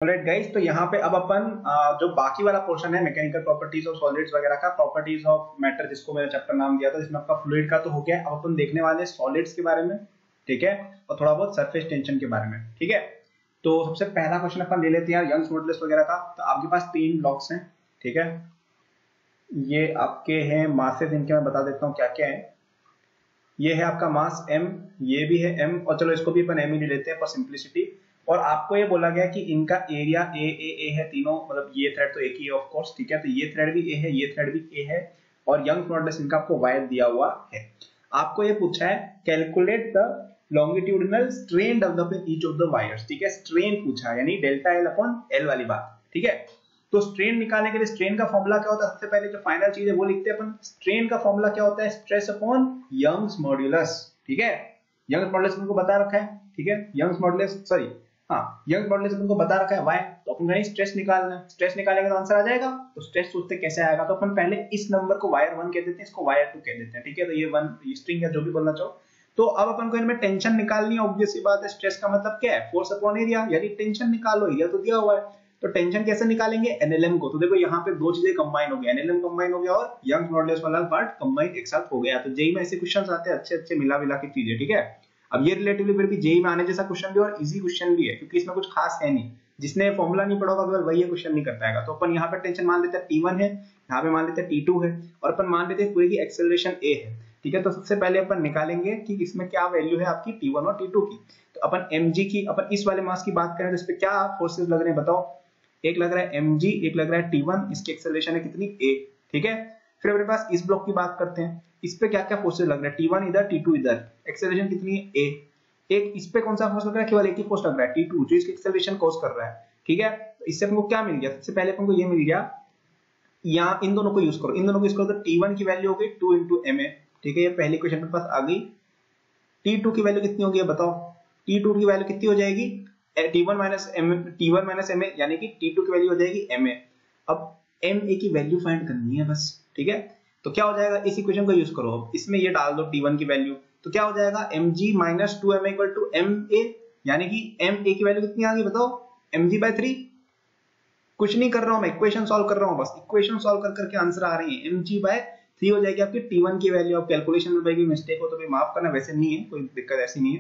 Alright guys, तो यहाँ पे अब अपन जो बाकी वाला पोर्शन है मैकेनिकल प्रॉपर्टीज ऑफ सॉलिड्स वगैरह का, प्रॉपर्टीज ऑफ मैटर जिसको मैंने चैप्टर नाम दिया था, जिसमें आपका फ्लूइड का तो हो गया। अब अपन देखने वाले सॉलिड्स के बारे में, ठीक है, और थोड़ा बहुत सरफेस टेंशन के बारे में, ठीक है। तो सबसे पहला क्वेश्चन अपन ले लेते हैं यंग्स मॉडुलस वगैरह का। तो आपके पास 3 ब्लॉक्स हैं, ठीक है। ये आपके हैं मासेस, इनके मैं बता देता हूँ क्या क्या है। ये है आपका मास m, ये भी है m, और चलो इसको भी अपन m ही ले लेते हैं फॉर सिंप्लिसिटी। और आपको ये बोला गया कि इनका एरिया ए है तीनों, मतलब ये थ्रेड तो एक ही है ऑफ कोर्स, ठीक है। तो ये थ्रेड भी ए है, ये थ्रेड भी ए है, और यंग मॉडुलस इनका आपको वायर दिया हुआ है। आपको ये पूछा है calculate the longitudinal strain develop in each of the wires, ठीक है। स्ट्रेन पूछा है, यानी डेल्टा एल अपॉन एल वाली बात, ठीक है। तो स्ट्रेन निकालने के लिए स्ट्रेन का फॉर्मूला क्या होता है? सबसे पहले जो फाइनल चीज है वो लिखते हैं अपन। स्ट्रेन का फॉर्मूला क्या होता है? स्ट्रेस अपॉन यंग्स मॉड्यूलस, ठीक है। यंग्स मॉड्यूलस तुमको बता रखा है, ठीक है। यंग्स मॉड्यूलस, सॉरी, हाँ, यंग्स मॉड्यूलस तुमको बता रखा है वाई, तो अपन कहीं स्ट्रेस निकालना है। स्ट्रेस निकालेंगे तो आंसर आ जाएगा। तो स्ट्रेस सोचते कैसे आएगा? तो अपन पहले इस नंबर को वायर 1 कह देते हैं, इसको वायर 2 कह देते हैं, ठीक है। तो ये 1 स्ट्रिंग या जो भी बोलना चाहो। तो अब अपन को इनमें टेंशन निकालनी है, ऑब्वियस सी बात है। स्ट्रेस का मतलब क्या है? फोर्स अपॉन एरिया, यानी टेंशन निकालो, एरिया तो दिया हुआ है। तो टेंशन कैसे निकालेंगे? एनएलएम को। तो देखो यहाँ पे दो चीजें कंबाइन हो गई, एनएलएम कंबाइन हो गया और यंग्स मॉडुलस वाला पार्ट कंबाइन एक साथ हो गया। तो जेई में ऐसे क्वेश्चंस आते हैं अच्छे अच्छे मिला मिला के चीजें, ठीक है। अब ये रिलेटिवली फिर भी जेई में आने जैसा क्वेश्चन भी और इजी क्वेश्चन भी है, क्योंकि इसमें कुछ खास है नहीं। जिसने फॉर्मूला नहीं पढ़ा होगा वही ये क्वेश्चन नहीं कर पाएगा। तो अपन यहाँ पे टेंशन मान लेते हैं T1 है, यहाँ पे मान लेते हैं T2 है, और अपन मान लेते हैं पूरी की एक्सेलरेशन A है, ठीक है। तो सबसे पहले अपन निकालेंगे कि इसमें क्या वैल्यू है आपकी T1 और T2 की। तो अपन mg की, अपन इस वाले मास की बात करें तो इस पे क्या फोर्सेस लग रहे हैं बताओ? एक लग रहा है mg, एक लग रहा है T1, इसकी एक्सेलरेशन है कितनी? A, ठीक है। फिर अपने पास इस ब्लॉक की बात करते हैं, इस पे क्या क्या फोर्सेस लग रहा है? T1 इधर, T2 इधर, एक्सेलरेशन कितनी है? A। एक इस पे कौन सा फोर्स लग रहा है? केवल एक ही फोर्स लग रहा है, T2, जो इसकी एक्सेलरेशन कॉज कर रहा है, ठीक है। तो इससे अपन को क्या मिल गया? सबसे पहले अपन को ये मिल गया, यहाँ इन दोनों को यूज करो, इन दोनों को यूज करो तो T1 की वैल्यू हो गई 2 into ma, ठीक है। ये पहली क्वेश्चन मेरे पास आ गई। T2 की वैल्यू कितनी होगी बताओ? T2 की वैल्यू कितनी हो जाएगी? T1 माइनस ma, यानी कि T2 की वैल्यू हो जाएगी ma। अब ma की वैल्यू फाइंड करनी है बस, ठीक है। तो क्या हो जाएगा? इस इक्वेशन को यूज करो, इसमें ये डाल दो T1 की वैल्यू, तो क्या हो जाएगा? mg minus 2ma equal to ma, यानी कि ma की वैल्यू कितनी आ गई बताओ? mg/3। कुछ नहीं कर रहा हूं मैं, इक्वेशन सॉल्व कर रहा हूं, बस इक्वेशन सॉल्व कर करके आंसर आ रही है। mg/3 हो जाएगी आपकी T1 की वैल्यू। अब कैलकुलेशन में भाई मिस्टेक हो तो भाई माफ करना, वैसे नहीं है, कोई दिक्कत ऐसी नहीं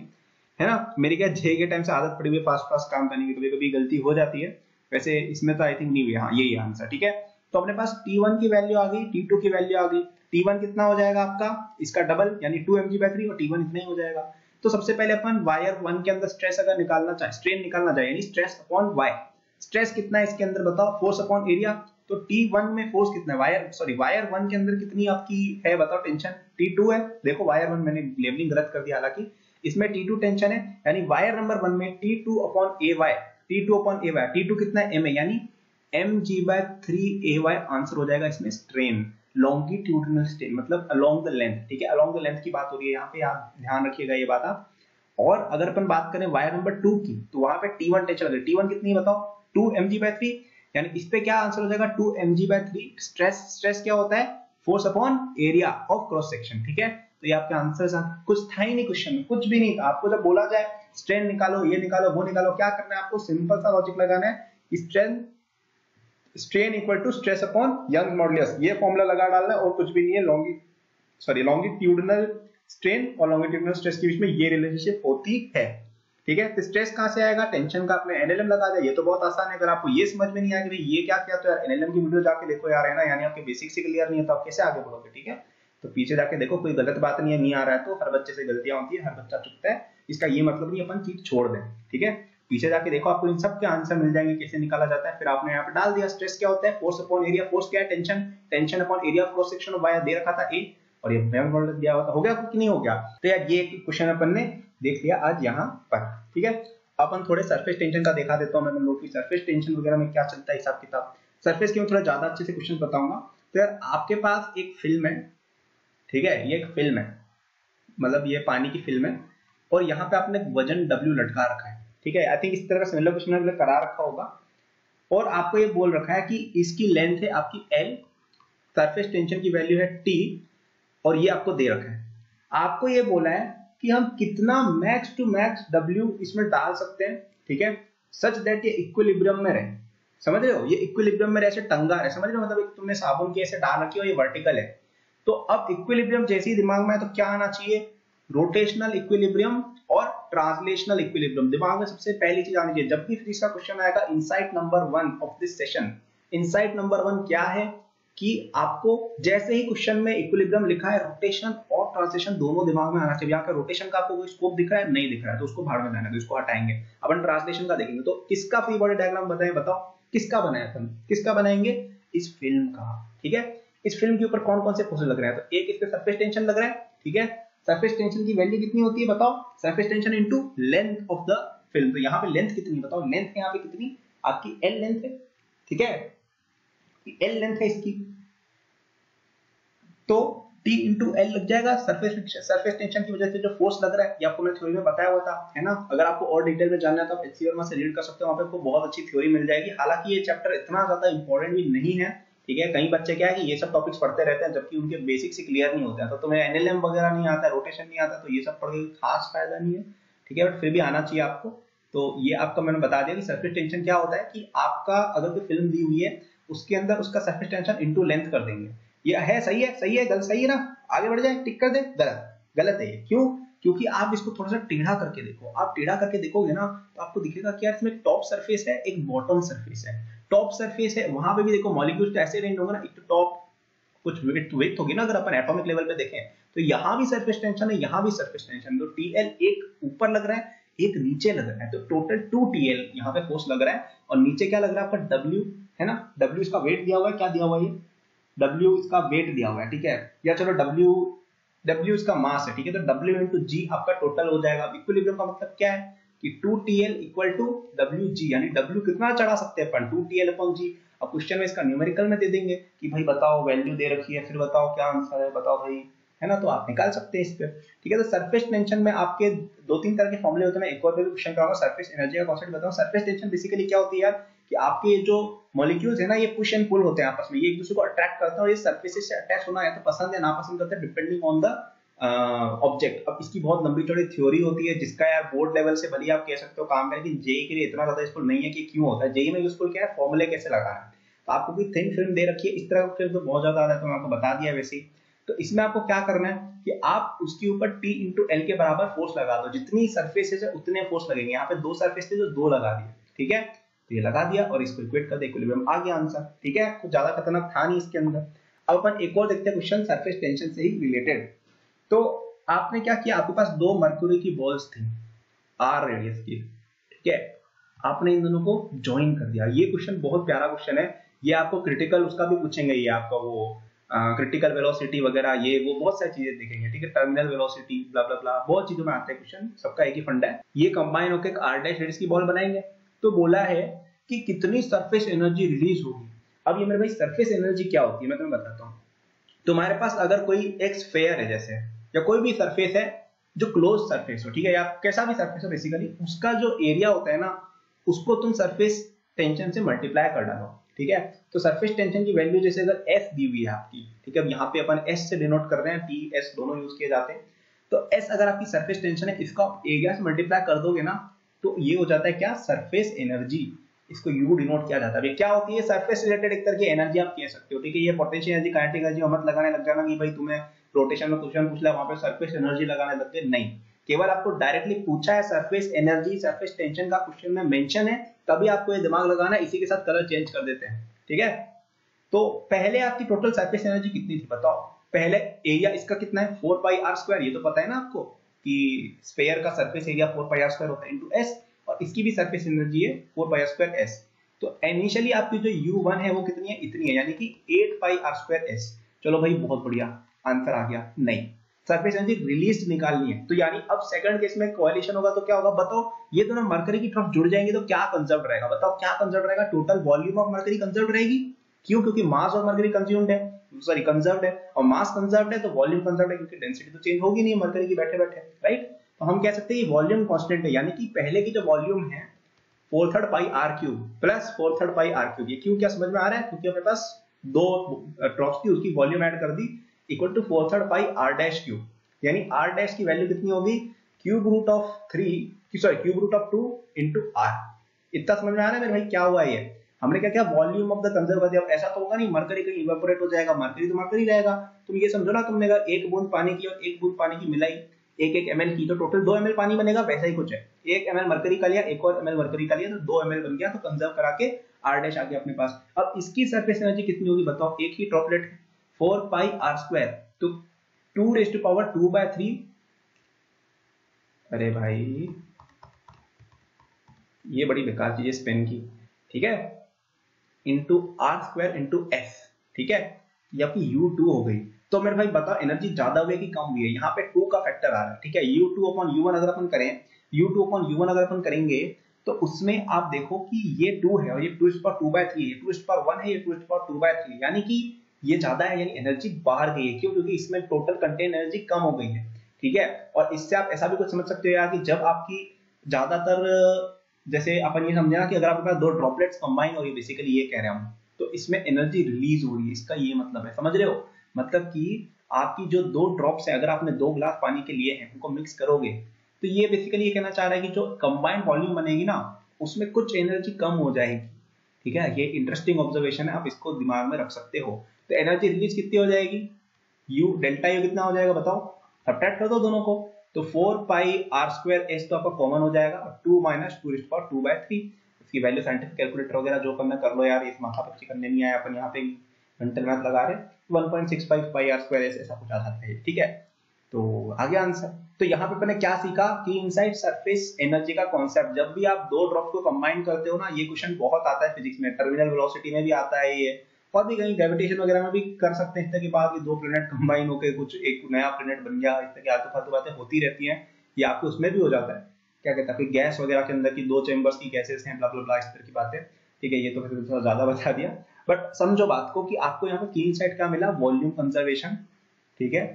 है ना। मेरी क्या जे के टाइम से आदत पड़ी हुई है फास्ट फास्ट काम करने की, कभी कभी गलती हो जाती है, वैसे इसमें तो आई थिंक नहीं हुई। हाँ, यही आंसर, ठीक है। तो अपने पास T1 की वैल्यू आ गई, T2 की वैल्यू आ गई। T1 कितना हो जाएगा आपका? इसका डबल, यानी 2 mg/3, और T1 इतना ही हो जाएगा। तो सबसे पहले अपन वायर 1 के अंदर स्ट्रेस अगर निकालना चाहे, स्ट्रेन निकालना चाहे, यानी स्ट्रेस अपॉन वाई। स्ट्रेस कितना है इसके अंदर बताओ? Force upon area. तो T1 में फोर्स कितना है? वायर 1 के अंदर कितनी आपकी है बताओ टेंशन? T2 है। देखो वायर 1 मैंने लेबलिंग गलत कर दिया, हालांकि इसमें T2 टेंशन है, यानी वायर नंबर 1 में T2 upon AY, T2 upon AY, T2 कितना है? MA, यानी mg/3 AY आंसर हो जाएगा इसमें स्ट्रेन, लॉन्गिट्यूडिनल स्ट्रेन, मतलब अलोंग द लेंथ, ठीक है। अलोंग द लेंथ की बात हो रही है यहाँ पे, आप ध्यान रखिएगा ये बात आप। और अगर अपन बात करें वायर नंबर 2 की, तो वहां पे T1 टेंशन लग रही है। T1 कितनी बताओ? 2 mg/3, यानी इस पे क्या आंसर हो जाएगा? 2 mg/3। स्ट्रेस क्या होता है? Force upon area of cross section, ठीक है। तो ये आपके आंसर, कुछ था ही नहीं क्वेश्चन में, कुछ भी नहीं था। आपको जब बोला जाए स्ट्रेन निकालो, ये निकालो, वो निकालो, क्या करना है आपको? सिंपल सा लॉजिक लगाना है, strain equal to stress upon Young modulus, ये फॉर्मूला लगा डालना है, और कुछ भी नहीं है। लॉन्गिट्यूडिनल स्ट्रेन और लॉन्गिट्यूडिनल स्ट्रेस के बीच में ये रिलेशनशिप होती है, ठीक है। तो स्ट्रेस कहां से आएगा? टेंशन का आपने एनएलएम लगा दिया, ये तो बहुत आसान है। अगर आपको ये समझ में नहीं आया कि भाई ये क्या किया, तो यार एनएलएम की वीडियो जाके देखो यार, है ना, यानी आपके बेसिक से क्लियर नहीं है तो आप कैसे आगे बढ़ोगे, ठीक है। तो पीछे जाके देखो, कोई गलत बात नहीं है, नहीं आ रहा है तो हर बच्चे से गलतियां होती है, हर बच्चा चुकता है, इसका ये मतलब नहीं अपन चीज छोड़ दें, ठीक है। पीछे जाके देखो, आपको इन सब के आंसर मिल जाएंगे कैसे निकाला जाता है। फिर आपने यहाँ पे डाल दिया स्ट्रेस क्या होता है? Force upon area. फोर्स क्या है? Tension. Tension upon area of cross section of wire दे रखा था A, और ये यंग मॉडुलस दिया हुआ था। हो गया कि नहीं हो गया? तो यार ये क्वेश्चन अपन ने देख लिया आज यहाँ पर, ठीक है। अपन थोड़े सरफेस टेंशन का दिखा देता हूँ मैं तुम लोग की, सरफेस टेंशन वगैरह में क्या चलता है हिसाब किताब। सरफेस की मैं थोड़ा ज्यादा अच्छे से क्वेश्चन बताऊंगा। तो यार आपके पास एक फिल्म है, ठीक है, ये एक फिल्म है, मतलब ये पानी की फिल्म है, और यहाँ पे आपने वजन W लटका रखा है, ठीक है। आई थिंक इस तरह का सिमिलर क्वेश्चन आपने करा रखा होगा, और आपको ये बोल रखा है कि इसकी लेंथ है आपकी L, सरफेस टेंशन की वैल्यू है T, और ये आपको दे रखा है। आपको ये बोला है कि हम कितना मैक्स टू मैक्स W इसमें डाल सकते हैं, ठीक है। सच दैट ये इक्विलिब्रियम में रहे। समझ रहे हो, ये इक्विलिब्रियम में ऐसे टंगा है, समझ रहे हो, मतलब तुमने साबुन की ऐसे डाल रखी हो, ये वर्टिकल है। तो अब इक्विलिब्रियम जैसे ही दिमाग में है तो क्या आना चाहिए, रोटेशनल इक्विलिब्रियम और ट्रांसलेशनल इक्विलिब्रियम। दिमाग में सबसे पहली चीज आनी चाहिए जब भी फिजिक्स का क्वेश्चन आएगा। Insight number 1 of this session, insight number 1 क्या है कि आपको जैसे ही क्वेश्चन में इक्विलिब्रियम लिखा है, रोटेशन और ट्रांसलेशन दोनों दिमाग में आना चाहिए। यहाँ पे रोटेशन का आपको कोई स्कोप दिख रहा है, नहीं दिख रहा है, तो उसको भाड़ में जाना है, तो इसको हटाएंगे। अपन ट्रांसलेशन का देखेंगे। तो किसका फ्री बॉडी डायग्राम बताएं, बताओ किसका बनाया अपन, किसका बनाएंगे, इस फिल्म का। ठीक है, इस फिल्म के ऊपर कौन कौन से फोर्स लग रहे हैं, तो एक इस पे सरफेस टेंशन लग रहा है। ठीक है, सरफेस टेंशन की वैल्यू कितनी होती है बताओ, surface tension into length of the film. तो यहाँ पे लेंथ कितनी बताओ, लेंथ यहाँ पे कितनी आपकी एल लेंथ है। ठीक है, एल लेंथ है इसकी, तो T इंटू एल लग जाएगा। सरफेस टेंशन की वजह से जो फोर्स लग रहा है, ये आपको मैं थ्योरी में बताया हुआ था, है ना। अगर आपको और डिटेल में जानना है तो आप एचसी वर्मा से रीड कर सकते हो, वहां पे आपको बहुत अच्छी थ्योरी मिल जाएगी। हालांकि ये चैप्टर इतना ज्यादा इंपॉर्टेंट भी नहीं है। ठीक है, कई बच्चे क्या है कि ये सब टॉपिक्स पढ़ते रहते हैं जबकि उनके बेसिक्स ही क्लियर नहीं होते हैं। तो तुम्हें एनएलएम वगैरह नहीं आता, रोटेशन नहीं आता, तो ये सब पढ़ के खास फायदा नहीं है। ठीक है, बट फिर भी आना चाहिए आपको। तो ये आपको मैंने बता दिया कि सरफेस टेंशन क्या होता है, कि आपका अगर कोई फिल्म दी हुई है उसके अंदर उसका सरफेस टेंशन इंटू लेंथ कर देंगे। ये है सही है, सही है, गलत, सही है ना, आगे बढ़ जाए, टिक कर दे, गलत, गलत है ये। क्यों, क्योंकि आप इसको थोड़ा सा टेढ़ा करके देखो। आप टेढ़ा करके देखोगे ना तो आपको दिखेगा कि यार इसमें टॉप सरफेस है, एक बॉटम सरफेस है। टॉप सरफेस है, वहां पे भी देखो मॉलिक्यूल्स ऐसे रेंज होंगे ना, एक तो टॉप कुछ विड्थ होगी ना, अगर अपन एटॉमिक लेवल पे देखें तो यहाँ भी सरफेस टेंशन है, यहाँ भी सरफेस टेंशन। तो टीएल एक ऊपर लग रहा है, एक नीचे लग रहा है, तो टोटल 2 टीएल यहाँ पे फोर्स लग रहा है। और नीचे क्या लग रहा है आपका डब्ल्यू, है ना। डब्ल्यू इसका वेट दिया हुआ है, क्या दिया हुआ है ये, डब्ल्यू इसका वेट दिया हुआ है। ठीक है, या चलो डब्ल्यू इसका मास है। ठीक है, तो डब्ल्यू इंटू जी आपका टोटल हो जाएगा। इक्विलिब्रियम का मतलब क्या है कि 2TL इक्वल टू WG, यानी W कितना चढ़ा सकते हैं अपन, 2TL अपॉन G। अब क्वेश्चन में इसका न्यूमेरिकल में दे देंगे कि भाई बताओ वैल्यू दे रखी है, फिर बताओ क्या आंसर है, बताओ भाई, है ना। तो आप निकाल सकते हैं इस पे। ठीक है, तो सरफेस टेंशन में आपके 2-3 तरह के फॉर्मूले होते हैं। मैं एक और क्वेश्चन कराऊंगा, सरफेस एनर्जी का कॉन्सेप्ट बताऊं। सरफेस टेंशन बेसिकली क्या होती है यार, कि आपके जो मॉलिक्यूल्स है ना, ये पुश एंड पुल होते हैं आपस में, ये एक दूसरे को अट्रैक्ट करते हैं, और ये सरफेस से अटैच होना है तो पसंद या नापसंद करते हैं डिपेंडिंग ऑन द ऑब्जेक्ट। अब इसकी बहुत लंबी चौड़ी थ्योरी होती है जिसका यार बोर्ड लेवल से भले आप कह सकते हो काम करें, लेकिन जेई के लिए इतना ज्यादा यूजफुल नहीं है कि क्यों होता है। जेई में यूजफुल क्या है, फॉर्मूले कैसे लगाना है। तो आपको कोई थिन फिल्म दे रखी है, इस तरह का फिल्म तो बहुत ज्यादा आता है, तो मैं आपको बता दिया वैसे ही। तो इसमें आपको क्या करना है कि आप उसके ऊपर T इंटू एल के बराबर फोर्स लगा दो। जितनी सरफेसेस है उतने फोर्स लगेंगे। यहाँ पे 2 सरफेस थे जो 2 लगा दिए। ठीक है, तो ये लगा दिया और इसको इक्वेट कर दे, इक्विलिब्रियम आ गया आंसर। ठीक है, कुछ ज्यादा खतरनाक था नहीं इसके अंदर। अब अपन एक और देखते हैं क्वेश्चन सरफेस टेंशन से ही रिलेटेड। तो आपने क्या किया, आपके पास 2 मरक्यूरी की बॉल्स थी R रेडियस की। ठीक है, आपने इन दोनों को ज्वाइन कर दिया। ये क्वेश्चन बहुत प्यारा क्वेश्चन है, ये आपको क्रिटिकल उसका भी पूछेंगे, ये आपका वो क्रिटिकल वेलोसिटी वगैरह, ये वो बहुत सारी चीजें दिखेंगे। ठीक है, टर्मिनल वेलोसिटी ब्ला ब्ला ब्ला, बहुत चीजों में आते हैं क्वेश्चन, सबका एक ही फंडा है। ये कंबाइन होकर एक R डैश रेडियस की बॉल बनाएंगे। तो बोला है कि कितनी सरफेस एनर्जी रिलीज होगी। अब ये मेरे भाई सरफेस एनर्जी क्या होती है मैं तुम्हें बताता हूँ। तुम्हारे पास अगर कोई एक स्फेयर है जैसे, या कोई भी सरफेस है जो क्लोज सरफेस हो, ठीक है, या कैसा भी सरफेस हो, बेसिकली उसका जो एरिया होता है ना, उसको तुम सरफेस टेंशन से मल्टीप्लाई कर डालो। ठीक है, तो सरफेस टेंशन की वैल्यू जैसे अगर S दी हुई है आपकी, ठीक है, अब यहाँ पे अपन S से डिनोट कर रहे हैं, T S दोनों यूज किए जाते हैं। तो S अगर आपकी सरफेस टेंशन है, इसका एरिया से मल्टीप्लाई कर दोगे ना, तो ये हो जाता है क्या, सरफेस एनर्जी। इसको U डिनोट किया जाता है। क्या होती है, सरफेस रिलेटेड एक तरह की एनर्जी आप कह सकते हो। ठीक है, ये पोटेंशियल एनर्जी, काइनेटिक एनर्जी मत लगाने लग जाना कि भाई तुम्हें रोटेशन में क्वेश्चन पूछ लिया वहां पे सरफेस एनर्जी लगाने लग गए, नहीं। केवल आपको डायरेक्टली पूछा है सरफेस एनर्जी, सरफेस टेंशन का क्वेश्चन में मेंशन है, तभी आपको ये दिमाग लगाना है। इसी के साथ कलर चेंज कर देते हैं। ठीक है, तो पहले आपकी टोटल सरफेस एनर्जी कितनी थी बताओ। पहले एरिया इसका कितना है, 4πr², ये तो पता है ना आपको कि स्फीयर का सरफेस एरिया 4πr² होता है इनटू S, और इसकी भी सरफेस एनर्जी है 4πr²S। तो इनिशियली आपकी जो U1 है वो कितनी है, इतनी है, यानी कि 8πr²S। चलो भाई बहुत बढ़िया, आंसर आ गया। नहीं, सरफेस एनर्जी रिलीज निकालनी है। तो यानी अब सेकंड केस में कोएलिशन होगा तो क्या होगा बताओ, ये दोनों मरकरी की तरफ जुड़ जाएंगे तो क्या कंजर्व रहेगा बताओ, क्या कंजर्व रहेगा, total volume of mercury conserve रहेगी। क्यों, क्योंकि मास ऑफ मरकरी कंज्यूम्ड है, सॉरी कंजर्व्ड है, और मास कंजर्व्ड है तो वॉल्यूम कंजर्व्ड है, क्योंकि डेंसिटी तो चेंज होगी नहीं मरकरी की बैठे बैठे, राइट। तो हम कह सकते हैं ये वॉल्यूम कांस्टेंट है, यानी कि पहले की जो वॉल्यूम है 4/3 प्लस 4/3। ये क्यों, क्या समझ में आ रहा है, क्योंकि अपने पास 2 ड्रॉप्स थी, उसकी वॉल्यूम ऐड कर दी, इक्वल टू 4/3r'3, यानी r' की वैल्यू कितनी होगी, cube root of 2 into r। इतना समझ में आ रहा है मेरे भाई क्या हुआ ये? हमने क्या क्या वॉल्यूम ऑफ द कंजर्वेटिव। अब ऐसा तो होगा नहीं मरकरी कहीं इवेपोरेट हो जाएगा, मरकरी तो मरकरी रहेगा। तुम ये समझो ना, तुमने अगर एक बूंद पानी की और एक बूंद पानी की मिलाई 1 ml की, तो टोटल 2 ml पानी बनेगा। वैसा ही कुछ है, 1 ml मरकरी का लिया, एक और ml मरकरी का लिया, तो 2 ml बन गया। तो कंजर्व करा के R डैश आ गया अपने पास। अब इसकी सरफेस एनर्जी कितनी होगी बताओ? एक ही ड्रॉपलेट है, 4 पाई R स्क्वायर, तो 2⁻²/3। अरे भाई ये बड़ी बेकार चीज है स्पेन की, ठीक है, इंटू R² इंटू S, ठीक है, ये आपकी U2 हो गई। तो मेरे भाई बताओ एनर्जी ज्यादा हुई है कि कम हुई है? यहाँ पे 2 का फैक्टर आ रहा है, ठीक है। U2/U1 अगर अपन करें, U2/U1 अगर अपन करेंगे तो उसमें आप देखो कि ये 2 है और ये 2/2/3 है, 2/1 है, ये 2/2/3, यानी कि ये ज्यादा है, यानी एनर्जी बाहर गई है। क्यों? क्योंकि इसमें टोटल कंटेन एनर्जी कम हो गई है, ठीक है। और इससे आप ऐसा भी कुछ समझ सकते हो यार कि जब आपकी ज्यादातर, जैसे अपन ये समझे ना कि अगर आपके पास 2 ड्रॉपलेट्स कंबाइन हो रही है, बेसिकली ये कह रहा हूं, तो इसमें एनर्जी रिलीज हो रही है, इसका ये मतलब है, समझ रहे हो? मतलब कि आपकी जो 2 ड्रॉप्स है, अगर आपने 2 ग्लास पानी के लिए हैं, उनको मिक्स करोगे, तो ये बेसिकली ये कहना चाह रहा है कि जो कंबाइंड वॉल्यूम बनेगी ना, उसमें कुछ एनर्जी कम हो जाएगी, ठीक है। ये इंटरेस्टिंग ऑब्जर्वेशन है, आप इसको दिमाग में रख सकते हो। तो एनर्जी रिलीज कितनी हो जाएगी? यू डेल्टा यू कितना हो जाएगा बताओ? सब्ट्रैक्ट कर दो दोनों को, तो 4 पाई R² S तो आपका कॉमन हो जाएगा, और 2 - 2/2/3। इसकी वैल्यू साइंटिफिक कैलकुलेटर वगैरह जो करना कर लो यार, इस माथा पच्ची करने नहीं आया, अपन यहाँ पे घंटे मैथ लगा रहे। 1.65 पाई R² S ऐसा कुछ आ जाता है, ठीक है। तो आगे आंसर, तो यहाँ पे मैंने क्या सीखा कि इनसाइड सरफेस एनर्जी का कॉन्सेप्ट, जब भी आप 2 ड्रॉप को कंबाइन करते हो ना, ये क्वेश्चन बहुत आता है फिजिक्स में, टर्मिनल वेलोसिटी में भी आता है ये, और भी कहीं ग्रेविटेशन वगैरह में भी कर सकते हैं इस तरह की बात कि 2 प्लेनेट कंबाइन होकर कुछ एक नया प्लेनेट बन गया, इस तरह की आलतू फालतू बातें होती रहती हैं। ये आपके उसमें भी हो जाता है, क्या कहता है, कोई गैस वगैरह के अंदर की 2 चेंबर्स की गैसेस हैं, ब्ला ब्ला ब्ला, इस तरह की बातें, ठीक है। ये तो मैंने थोड़ा ज्यादा बता दिया, बट समझो बात को कि आपको यहाँ पे 3 साइड क्या मिला, वॉल्यूम कंजर्वेशन, ठीक है,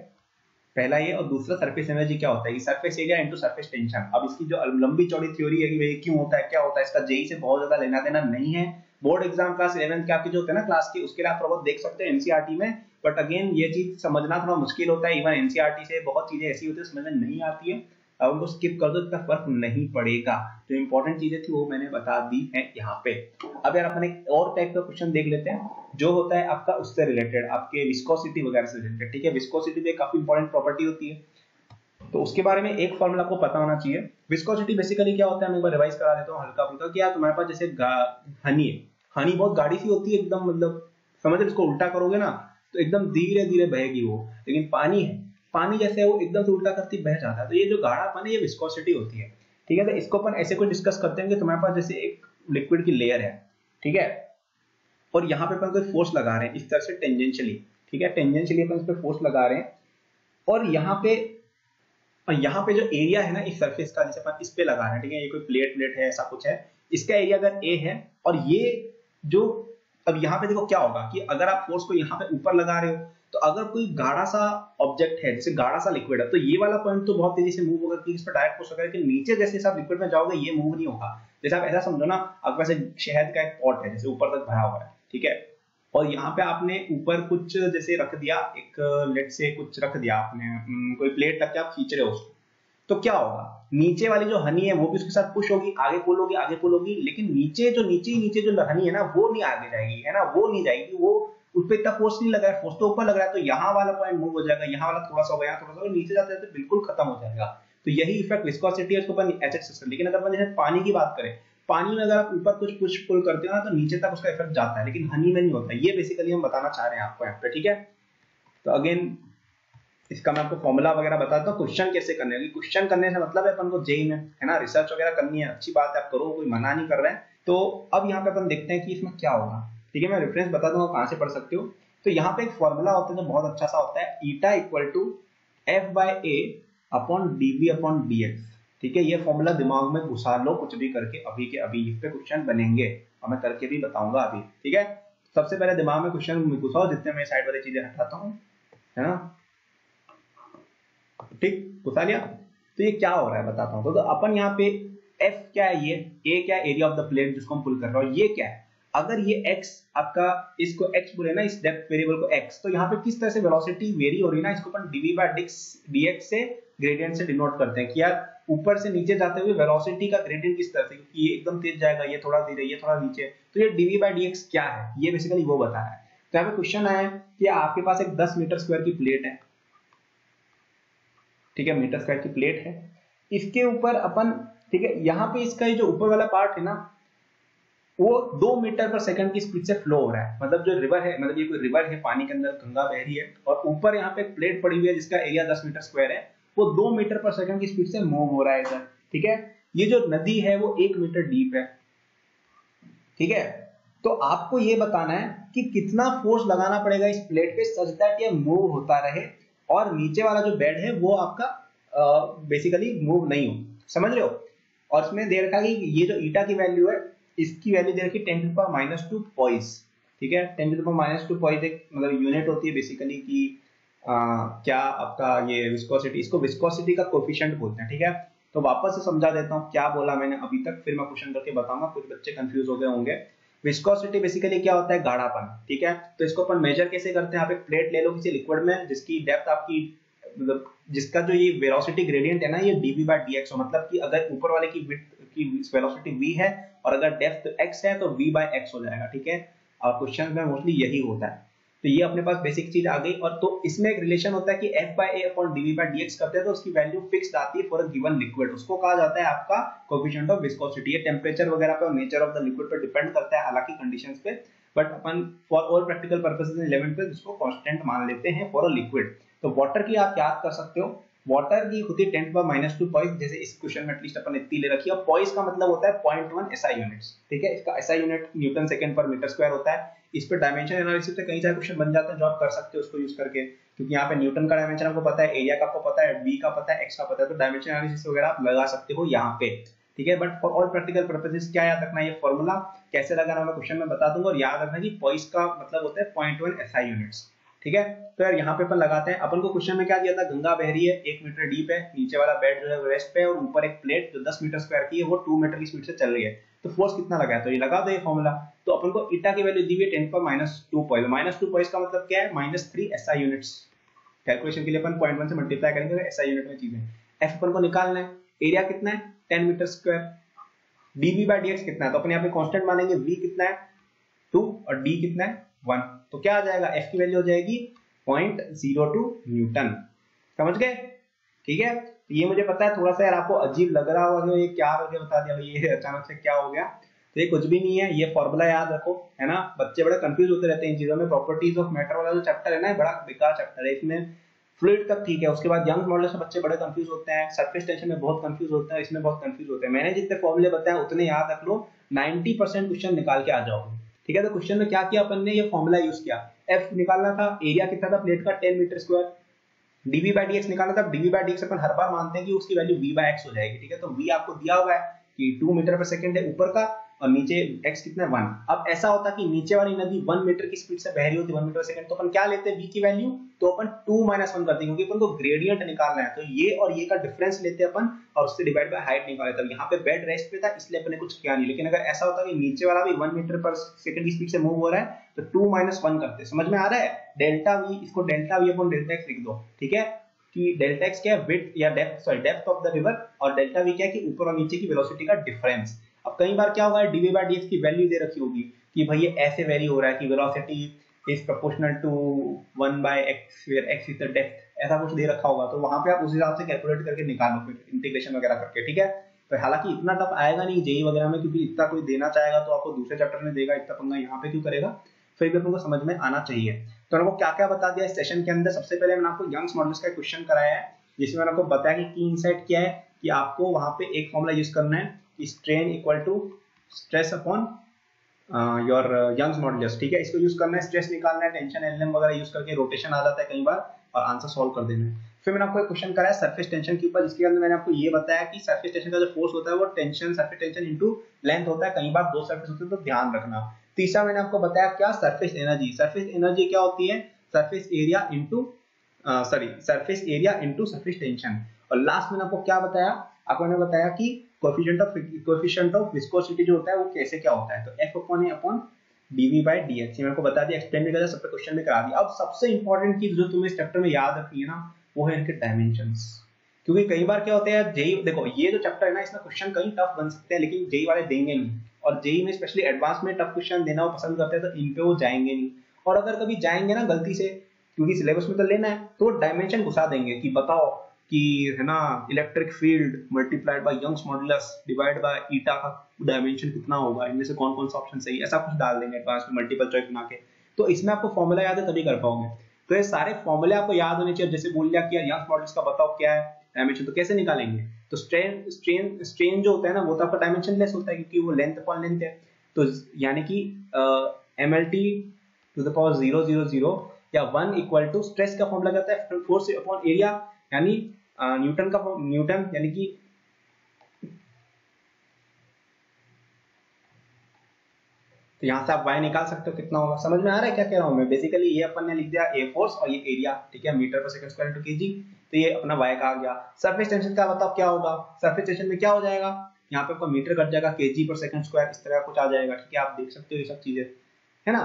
पहला ये, और दूसरा सरफेस एनर्जी क्या होता है, surface area into surface tension. अब इसकी जो लंबी चौड़ी थ्योरी है कि भाई क्यों होता है क्या होता है, इसका जेई से बहुत ज्यादा लेना देना नहीं है। बोर्ड एग्जाम क्लास 11 के आपके जो होते हैं ना क्लास के, उसके लिए आप थोड़ा देख सकते हैं एनसीईआरटी में, बट अगेन ये चीज समझना थोड़ा मुश्किल होता है। इवन एनसीईआरटी से बहुत चीजें ऐसी होती है समझ में नहीं आती है, अब उनको स्किप कर दो, इतना फर्क नहीं पड़ेगा। जो इंपॉर्टेंट चीजें थी वो मैंने बता दी है यहाँ पे। अब यार अपन एक और टाइप का क्वेश्चन देख लेते हैं, जो होता है आपका उससे रिलेटेड, आपके विस्कोसिटी वगैरह से रिलेटेड, ठीक है। विस्कोसिटी भी काफी इंपॉर्टेंट प्रॉपर्टी होती है, तो उसके बारे में एक फॉर्मूला आपको पता होना चाहिए। विस्कोसिटी बेसिकली क्या होता है, मैं एक बार रिवाइज करा देता हूँ हल्का फुल्का, कि यार तुम्हारे पास जैसे हनी है, हनी बहुत गाढ़ी सी होती है एकदम, मतलब समझ रहे, इसको उल्टा करोगे ना तो एकदम धीरे धीरे बहेगी वो, लेकिन पानी है, पानी जैसे है वो एकदम से उल्टा करती बह जाता है। तो ये जो गाढ़ा पानी, ये विस्कोसिटी होती है, ठीक है। तो इसको अपन ऐसे कोई डिस्कस करते हैं कि तुम्हारे पास जैसे एक लिक्विड की लेयर है, ठीक है, और यहाँ पे अपन कोई फोर्स लगा रहे हैं इस तरह से टेंजेंशियली, ठीक है, टेंजेंशियली अपन इस पे फोर्स लगा रहे हैं, और यहाँ पे जो एरिया है ना इस सरफेस का, जैसे अपन इस पे लगा रहे हैं, ठीक है, ये कोई प्लेट है, ऐसा कुछ है, इसका एरिया अगर ए है, और ये जो, अब यहाँ पे देखो क्या होगा कि अगर आप फोर्स को यहाँ पे ऊपर लगा रहे हो, तो अगर कोई गाढ़ा सा ऑब्जेक्ट है, जैसे गाढ़ा सा लिक्विड है, तो ये वाला पॉइंट तो बहुत तेजी से मूव होगा क्योंकि इस पर डायरेक्ट फोर्स होगा, लेकिन नीचे जैसे आप लिक्विड में जाओगे ये मूव नहीं होगा। जैसे आप ऐसा समझो ना, आपके पास शहद का एक पॉट है, जैसे ऊपर तक भरा हुआ है, ठीक है, और यहाँ पे आपने ऊपर कुछ जैसे रख दिया, एक लेट से कुछ रख दिया आपने, कोई प्लेट रख के आप खींच रहे हो उसको, तो क्या होगा, नीचे वाली जो हनी है वो भी उसके साथ पुश होगी, आगे पुल होगी, लेकिन नीचे जो हनी है ना वो नहीं आगे जाएगी, है ना, वो नहीं जाएगी, वो उस पर इतना फोर्स नहीं लग रहा है, फोर्स तो ऊपर लग रहा है, तो यहाँ वाला पॉइंट मूव हो जाएगा, यहाँ वाला थोड़ा सा होगा, यहाँ थोड़ा सा, नीचे जाते जाते बिल्कुल खत्म हो जाएगा। तो यही इफेक्ट विस्कोसिटी है, उसको अपन एचएच सिस्टम। लेकिन अगर अपन जैसे पानी की बात करें, पानी में अगर आप ऊपर कुछ पुश पुल करते हो ना, तो नीचे तक उसका इफेक्ट जाता है, लेकिन हनी में नहीं होता। ये बेसिकली हम बताना चाह रहे हैं आपको यहाँ पे, ठीक है। तो अगेन इसका मैं आपको फॉर्मूला वगैरह बताता हूँ, क्वेश्चन कैसे करने हैं। क्वेश्चन करने से मतलब है अपन को जेई में, है ना, रिसर्च वगैरह करनी है, अच्छी बात है, आप करो, कोई मना नहीं कर रहे हैं। तो अब यहाँ पे अपन देखते हैं कि इसमें क्या होगा, ठीक है। मैं रेफरेंस बता दूंगा कहाँ से पढ़ सकते हो। तो यहाँ पे एक फॉर्मूला होता है जो बहुत अच्छा सा होता है, eta equal to F/A upon dV upon dx, ठीक है। ये फॉर्मूला दिमाग में घुसा लो कुछ भी करके, अभी के अभी इस पे क्वेश्चन बनेंगे और मैं करके भी बताऊंगा अभी, ठीक है। सबसे पहले दिमाग में क्वेश्चन घुसाओ, जितने मैं साइड वाली चीजें हटाता हूँ, है ना, ठीक, घुसा लिया। तो ये क्या हो रहा है बताता हूँ। तो अपन यहाँ पे F क्या है, ये A क्या है, एरिया ऑफ द प्लेट जिसको हम पुल कर रहे हो, ये क्या है, अगर ये x आपका, इसको x बोले ना, इस डेप्थ वेरिएबल को x, तो यहाँ पे किस तरह से वेलोसिटी वेरी हो रही है ना, इसको अपन dv/dx से ग्रेडियंट से डिनोट करते हैं कि यार ऊपर से नीचे जाते हुए वेलोसिटी का ग्रेडियंट किस तरह से, क्योंकि ये एकदम तेज जाएगा, ये थोड़ा धीरे, ये थोड़ा नीचे, तो ये dv/dx क्या है, ये बेसिकली वो बता रहा है। तो यहाँ पे क्वेश्चन आया कि आपके पास एक 10 मीटर स्क्वायर की प्लेट है, ठीक है, मीटर स्क्वायर की प्लेट है, इसके ऊपर अपन, ठीक है, यहाँ पे इसका ये जो ऊपर वाला पार्ट है ना, वो 2 मीटर पर सेकंड की स्पीड से फ्लो हो रहा है, मतलब जो रिवर है, मतलब ये कोई रिवर है, पानी के अंदर गंगा बह रही है, और ऊपर यहाँ पे एक प्लेट पड़ी हुई है जिसका एरिया 10 मीटर स्क्वायर है, वो 2 मीटर पर सेकंड की स्पीड से मूव हो रहा है इधर, ठीक है। ये जो नदी है वो 1 मीटर डीप है, ठीक है। तो आपको ये बताना है कि कितना फोर्स लगाना पड़ेगा इस प्लेट पे सच दैट ये मूव होता रहे और नीचे वाला जो बेड है वो आपका बेसिकली मूव नहीं हो, समझ रहे हो। और इसमें दे रखा है कि ये जो ईटा की वैल्यू है, इसकी वैल्यू दे रखी है 10⁻⁻2 पॉइस, ठीक है। 10⁻⁻2 पॉइस एक मतलब यूनिट होती है बेसिकली कि क्या आपका ये विस्कोसिटी, इसको विस्कोसिटी का कोफिशिएंट बोलते हैं, ठीक है। तो वापस से समझा देता हूँ क्या बोला मैंने अभी तक, फिर मैं क्वेश्चन करके बताऊंगा, कुछ बच्चे कंफ्यूज हो गए होंगे। विस्कोसिटी बेसिकली क्या होता है, गाढ़ापन, ठीक है। तो इसको अपन मेजर कैसे करते हैं, आप एक प्लेट ले लो किसी लिक्विड में जिसकी डेप्थ आपकी, मतलब जिसका जो ये वेलोसिटी ग्रेडियंट है ना, ये dv/dx हो, मतलब कि अगर ऊपर वाले की विड्थ की वेलोसिटी v है और अगर डेप्थ x है तो v/x हो जाएगा, ठीक है। और क्वेश्चन में मोस्टली यही होता है। तो ये अपने पास बेसिक चीज आ गई। और तो इसमें एक रिलेशन होता है कि F/A/dv/dx करते हैं तो उसकी वैल्यू फिक्स्ड आती है फॉर अ गिवन लिक्विड, उसको कहा जाता है आपका कोएफिशिएंट ऑफ विस्कोसिटी। ये टेम्परेचर वगैरह पे और नेचर ऑफ द लिक्विड पे डिपेंड करता है हालांकि कंडीशंस पे, but upon for all practical purposes in 11th पे इसको कांस्टेंट मान लेते हैं फॉर अ लिक्विड। तो वाटर की आप याद कर सकते हो, वाटर की होती है 10⁻⁻2 पॉइस, जैसे इस क्वेश्चन में एटलीस्ट अपन इतनी ले रखी है। पॉइस का मतलब होता है 0.1 एसआई यूनिट्स, ठीक है। इसका एसआई यूनिट न्यूटन सेकंड पर मीटर स्क्वायर होता है। इस पे डायमेंशन एनालिसिस से कई सारे क्वेश्चन बन जाते हैं जो आप कर सकते हो उसको यूज करके, क्योंकि यहाँ पे न्यूटन का डायमेंशन आपको पता है, एरिया का आपको पता है, बी का पता है, एक्स का पता है, तो डायमेंशन एनालिसिस वगैरह आप लगा सकते हो यहाँ पे, ठीक है। But for all practical purposes क्या याद रखना है, ये फॉर्मूला कैसे लगाना मैं क्वेश्चन में बता दूंगा। और याद रखना कि पॉइस का मतलब होता है 0.1 एसआई यूनिट्स, ठीक है। तो यार यहाँ पे अपन लगाते हैं, अपन को क्वेश्चन में क्या दिया था, गंगा बह रही है, 1 मीटर डीप है, नीचे वाला बेड जो है रेस्ट पे है और ऊपर एक प्लेट जो 10 मीटर स्क्वायर की है वो 2 मीटर की स्पीड से चल रही है, तो फोर्स कितना लगा है, तो ये लगा दो ये फॉर्मूला। तो अपन को ईटा की वैल्यू दी हुई है 10⁻⁻2 पॉइस, -2 पॉइस का मतलब क्या है, -3 एसआई यूनिट्स। कैलकुलेशन के लिए अपन 0.1 से मल्टीप्लाई करेंगे एसआई यूनिट में चीजें। एफ अपन को निकालना है, एरिया कितना है 10 मीटर स्क्वायर, dv/dx कितना है, तो अपन यहाँ पे कांस्टेंट मानेंगे, v कितना है 2 और d कितना है 1, तो क्या आ जाएगा, f की वैल्यू हो जाएगी 0.02 न्यूटन, समझ गए, ठीक है। तो ये मुझे पता है थोड़ा सा यार आपको अजीब लग रहा होगा, ये क्या करके बता दिया भाई, ये अचानक से क्या हो गया, तो ये कुछ भी नहीं है, ये फॉर्मूला याद रखो, है ना। बच्चे बड़े कंफ्यूज होते रहते हैं इन चीजों में। प्रॉपर्टीज ऑफ मैटर वाला जो चैप्टर है ना, बड़ा बेकार चैप्टर है, इसमें फ्लूइड तक ठीक है, उसके बाद यंग्स मॉडुलस में बच्चे बड़े कंफ्यूज होते हैं, सरफेस टेंशन में बहुत कंफ्यूज होते हैं, इसमें बहुत कंफ्यूज होते हैं। मैंने जितने फॉर्मूले बताए उतने याद रख लो, 90% क्वेश्चन निकाल के आ जाओगे, ठीक है। तो क्वेश्चन में क्या किया अपन ने, ये फॉर्मूला यूज किया, एफ निकालना था, एरिया कितना था प्लेट का 10 मीटर स्क्वायर, dv/dx निकालना था, dv/dx अपन हर बार मानते हैं कि उसकी वैल्यू v/x हो जाएगी, ठीक है। तो v आपको दिया हुआ है कि 2 मीटर पर सेकंड है ऊपर का और नीचे x कितना है 1। अब ऐसा होता कि नीचे वाली नदी 1 मीटर की स्पीड से बह रही होती 1 मीटर सेकंड, तो अपन क्या लेते हैं v की वैल्यू, तो अपन 2 - 1 करते हैं क्योंकि अपन को ग्रेडियंट निकालना है, तो ये और ये का डिफरेंस लेते हैं अपन और उससे डिवाइड बाय हाइट निकाल लेते हैं। यहाँ पे बेड रेस्ट पे था इसलिए अपन ने कुछ किया नहीं, लेकिन अगर ऐसा होता कि नीचे वाला भी 1 मीटर पर सेकंड की स्पीड से मूव हो रहा है तो 2 - 1 करते, समझ में आ रहा है। डेल्टा v, इसको delta v upon delta x लिख दो, ठीक है, कि डेल्टा x क्या है, विड्थ या डेप्थ ऑफ द रिवर, और डेल्टा v क्या है कि ऊपर और नीचे की वेलोसिटी का डिफरेंस। अब कई बार क्या होगा, dv/dx की वैल्यू दे रखी होगी कि भाई ये ऐसे वेरी हो रहा है कि velocity is proportional to 1/x where x is the depth, ऐसा कुछ दे रखा होगा, तो वहां पे आप उस हिसाब से कैलकुलेट करके निकालो फिर इंटीग्रेशन वगैरह करके, ठीक है। तो हालांकि इतना टफ आएगा नहीं जेई वगैरह में, क्योंकि इतना कोई देना चाहेगा तो आपको दूसरे चैप्टर में देगा, इतना पंगा यहाँ पे क्यों करेगा, फिर भी आपको समझ में आना चाहिए। तो मैंने आपको क्या क्या बता दिया इस सेशन के अंदर। सबसे पहले मैंने आपको यंग्स मॉडुलस का क्वेश्चन कराया है जिसमें मैंने आपको बताया कि की इनसाइट क्या है, कि आपको वहां पे एक फॉर्मूला यूज करना है कि strain equal to stress upon your Young's modulus, ठीक है। इसको यूज करना है, स्ट्रेस निकालना है, टेंशन एलएम वगैरह यूज करके रोटेशन आ जाता है कई बार, और आंसर सॉल्व कर देना है। फिर मैंने आपको एक क्वेश्चन कराया सरफेस टेंशन के ऊपर, जिसके अंदर मैंने आपको ये बताया कि सरफेस टेंशन का जो फोर्स होता है वो tension surface tension into length होता है, कई बार दो सरफेस होते हैं तो ध्यान रखना। तीसरा मैंने आपको बताया क्या, सरफेस एनर्जी। सरफेस एनर्जी क्या होती है, surface area into surface area into surface tension. और लास्ट में आपको क्या बताया, आपको मैंने बताया कि कोएफिशिएंट ऑफ विस्कोसिटी जो होता है वो कैसे क्या होता है, तो F/A अपॉन dv/dx, ये मेरे को बता दिया, एक्सप्लेन भी कर दिया, सब पे क्वेश्चन में करा दिया। अब सबसे इंपॉर्टेंट चीज जो तुम्हें इस चैप्टर में याद रखनी है ना, वो है इनके डायमेंशंस। क्योंकि कई बार क्या होता है जेई, देखो ये जो चैप्टर है ना इसमें क्वेश्चन कहीं टफ बन सकते हैं लेकिन जेई वाले देंगे नहीं, और जेई में स्पेशली एडवांस में टफ क्वेश्चन देना वो पसंद करते हैं, तो इन पे वो जाएंगे नहीं। और अगर कभी जाएंगे ना गलती से, क्योंकि सिलेबस में तो लेना है, तो डायमेंशन घुसा देंगे कि बताओ कि है ना electric field multiplied by Young's modulus divide by eta का डायमेंशन कितना होगा, इनमें से कौन कौन सा ऑप्शन सही है, ऐसा कुछ डाल देंगे एडवांस में मल्टीपल चॉइस बना के। तो इसमें आपको फॉर्मूला याद है तभी कर पाओगे। तो ये सारे फॉर्मूले आपको याद होने चाहिए। जैसे बोल दिया कि यंग्स मॉडुलस का बताओ क्या है डायमेंशन, तो कैसे निकालेंगे, तो स्ट्रेन जो होता है ना वो तो आपका डायमेंशन लेस होता है क्योंकि वो लेंथ अपॉन लेंथ है। तो यानी कि mlt टू द पावर 000 या 1 इक्वल टू स्ट्रेस का फॉर्मूला जाता है फोर्स अपॉन एरिया, यानी न्यूटन यानी कि तो यहां से आप y निकाल सकते हो कितना होगा। समझ में आ रहा है क्या कह रहा हूं मैं? बेसिकली ये अपन ने लिख दिया a फोर्स और ये एरिया, ठीक है, मीटर पर सेकंड स्क्वायर इनटू केजी, तो ये अपना y का आ गया। सरफेस टेंशन का बताओ क्या होगा, सरफेस टेंशन में क्या हो जाएगा, यहाँ पे आपका मीटर कट जाएगा, केजी पर सेकंड स्क्वायर इस तरह कुछ आ जाएगा, ठीक है, आप देख सकते हो ये सब चीजें, है ना।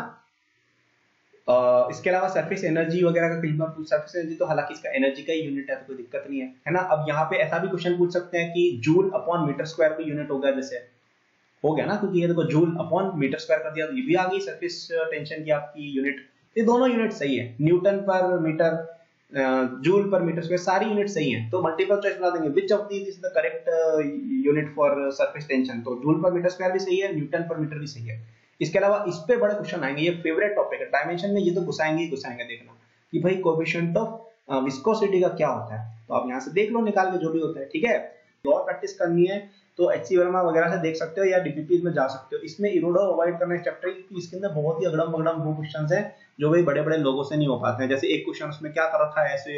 इसके अलावा सरफेस एनर्जी वगैरह का कहीं बार सरफेस एनर्जी तो हालांकि इसका एनर्जी का ही यूनिट है तो कोई दिक्कत नहीं है ना। अब यहाँ पे ऐसा भी क्वेश्चन पूछ सकते हैं कि जूल अपॉन मीटर स्क्वायर का यूनिट होगा, जैसे हो गया ना, क्योंकि ये देखो जूल अपॉन मीटर स्क्वायर कर दिया तो ये भी आ गई सरफेस टेंशन की आपकी यूनिट। ये दोनों यूनिट सही है, newton per metre, joule per metre square, सारी यूनिट सही है। तो मल्टीपल चॉइस बना देंगे which of these is the correct unit for surface tension, तो जूल पर मीटर स्क्वायर भी सही है, न्यूटन पर मीटर भी सही है। इसके अलावा इस पे बड़े क्वेश्चन आएंगे, ये फेवरेट टॉपिक है डायमेंशन में, ये तो घुसाएंगे ही घुसाएंगे, देखना कि भाई कोएफिशिएंट ऑफ विस्कोसिटी का क्या होता है, तो आप यहाँ से देख लो निकाल के जो भी होता है, ठीक है। और प्रैक्टिस करनी है तो एचसी वर्मा वगैरह से देख सकते हो या डीपीपी में जा सकते हो। इसमें इरोडो अवॉइड करना है चैप्टर की, इसके अंदर बहुत ही अगड़म बगड़म वो क्वेश्चंस हैं जो भाई बड़े बड़े लोगों से नहीं हो पाते हैं। जैसे एक क्वेश्चन उसमें क्या कर रखा है, ऐसे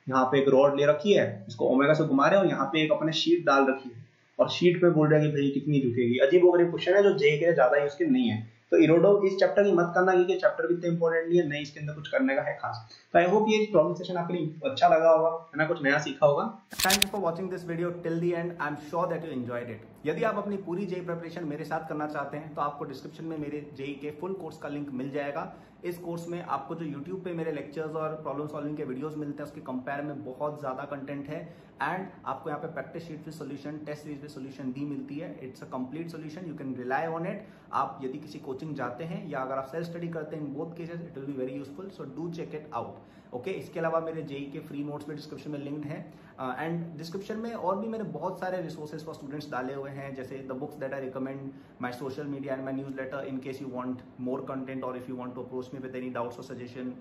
यहाँ पे एक रॉड ले रखी है, इसको ओमेगा से घुमा रहे हैं और यहाँ पे एक अपने शीट डाल रखी है और शीट पे बोल रहे हैं कि भाई कितनी झुकेगी। अजीब वगैरह क्वेश्चन है जो जे के लिए ज्यादा यूज के नहीं है, तो इरोडो इस चैप्टर की मत करना क्योंकि चैप्टर भी इतना इंपॉर्टेंट नहीं है, नहीं इसके अंदर कुछ करने का है खास। तो आई होप ये प्रॉब्लम सेशन आपके लिए अच्छा लगा होगा, है ना, कुछ नया सीखा होगा। Thank you for watching this video till the end. I am sure that you enjoyed it. यदि आप अपनी पूरी जेई प्रिपरेशन मेरे साथ करना चाहते हैं तो आपको डिस्क्रिप्शन में मेरे जेई के फुल कोर्स का लिंक मिल जाएगा। इस कोर्स में आपको जो यूट्यूब पे मेरे लेक्चर्स और प्रॉब्लम सॉल्विंग के वीडियोस मिलते हैं उसके कंपेयर में बहुत ज्यादा कंटेंट है, एंड आपको यहाँ पे practice sheet with solution, test series with solution भी मिलती है। It's a complete solution, you can rely on it. आप यदि किसी कोचिंग जाते हैं या अगर आप सेल्फ स्टडी करते हैं, in both cases it will be very useful, so do check it out. Okay, इसके अलावा मेरे जेई के फ्री नोट्स भी डिस्क्रिप्शन में लिंक्ड है, एंड डिस्क्रिप्शन में और भी मैंने बहुत सारे रिसोर्सेज फॉर स्टूडेंट्स डाले हुए हैं, जैसे the books that I recommend, my social media and my newsletter in case you want more content और if you want to approach me with any doubts और सजेशन।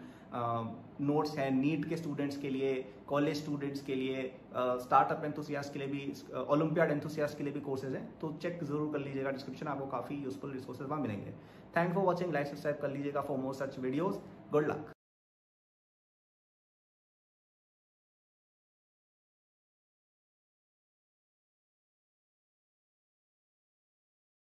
नोट्स हैं NEET के students के लिए, कॉलेज स्टूडेंट्स के लिए, startup enthusiast के लिए भी, ओलंपियाड एंथुसियास्ट के लिए भी कोर्सेज हैं, तो चेक जरूर कर लीजिएगा डिस्क्रिप्शन, आपको काफी यूजफुल रिसोर्सेज वहां मिलेंगे। Thank for watching, like subscribe कर लीजिएगा for more such videos. Good luck.